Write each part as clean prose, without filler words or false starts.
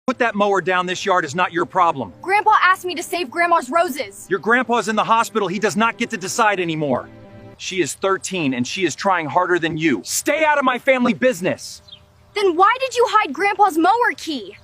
Put that mower down. This yard is not your problem. Grandpa asked me to save Grandma's roses. Your grandpa's in the hospital. He does not get to decide anymore. She is 13 and she is trying harder than you. Stay out of my family business. Then why did you hide Grandpa's mower key?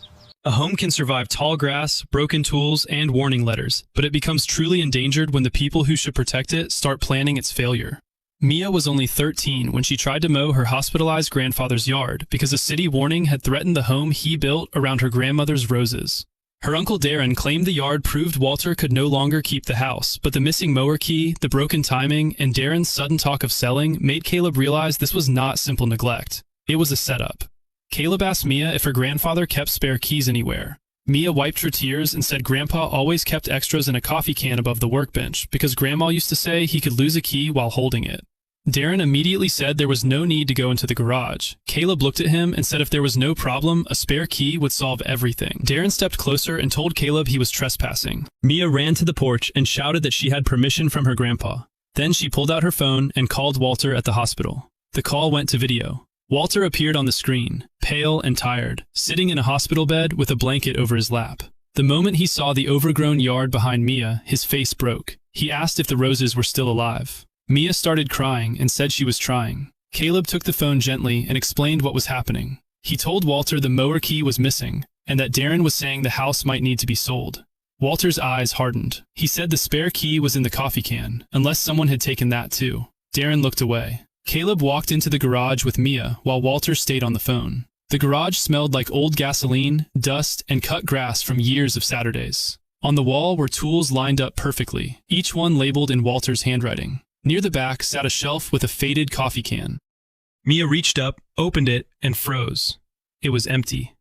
A home can survive tall grass, broken tools, and warning letters, but it becomes truly endangered when the people who should protect it start planning its failure. Mia was only 13 when she tried to mow her hospitalized grandfather's yard because a city warning had threatened the home he built around her grandmother's roses. Her uncle Darren claimed the yard proved Walter could no longer keep the house, but the missing mower key, the broken timing, and Darren's sudden talk of selling made Caleb realize this was not simple neglect. It was a setup. Caleb asked Mia if her grandfather kept spare keys anywhere. Mia wiped her tears and said Grandpa always kept extras in a coffee can above the workbench because Grandma used to say he could lose a key while holding it. Darren immediately said there was no need to go into the garage. Caleb looked at him and said if there was no problem, a spare key would solve everything. Darren stepped closer and told Caleb he was trespassing. Mia ran to the porch and shouted that she had permission from her grandpa. Then she pulled out her phone and called Walter at the hospital. The call went to video. Walter appeared on the screen, pale and tired, sitting in a hospital bed with a blanket over his lap. The moment he saw the overgrown yard behind Mia, his face broke. He asked if the roses were still alive. Mia started crying and said she was trying. Caleb took the phone gently and explained what was happening. He told Walter the mower key was missing and that Darren was saying the house might need to be sold. Walter's eyes hardened. He said the spare key was in the coffee can, unless someone had taken that too. Darren looked away. Caleb walked into the garage with Mia while Walter stayed on the phone. The garage smelled like old gasoline, dust, and cut grass from years of Saturdays. On the wall were tools lined up perfectly, each one labeled in Walter's handwriting. Near the back sat a shelf with a faded coffee can. Mia reached up, opened it, and froze. It was empty.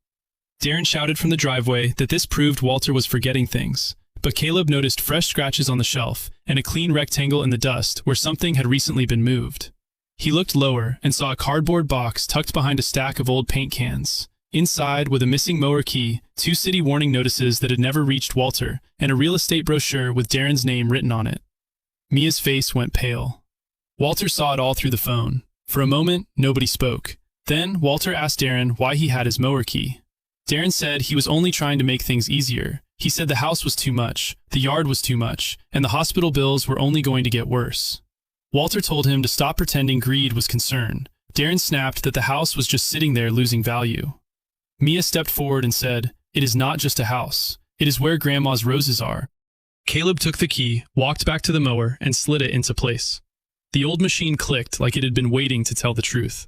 Darren shouted from the driveway that this proved Walter was forgetting things, but Caleb noticed fresh scratches on the shelf and a clean rectangle in the dust where something had recently been moved. He looked lower and saw a cardboard box tucked behind a stack of old paint cans. Inside, with a missing mower key, 2 city warning notices that had never reached Walter, and a real estate brochure with Darren's name written on it. Mia's face went pale. Walter saw it all through the phone. For a moment, nobody spoke. Then, Walter asked Darren why he had his mower key. Darren said he was only trying to make things easier. He said the house was too much, the yard was too much, and the hospital bills were only going to get worse. Walter told him to stop pretending greed was concern. Darren snapped that the house was just sitting there losing value. Mia stepped forward and said, "It is not just a house. It is where Grandma's roses are." Caleb took the key, walked back to the mower, and slid it into place. The old machine clicked like it had been waiting to tell the truth.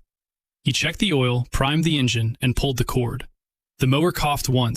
He checked the oil, primed the engine, and pulled the cord. The mower coughed once,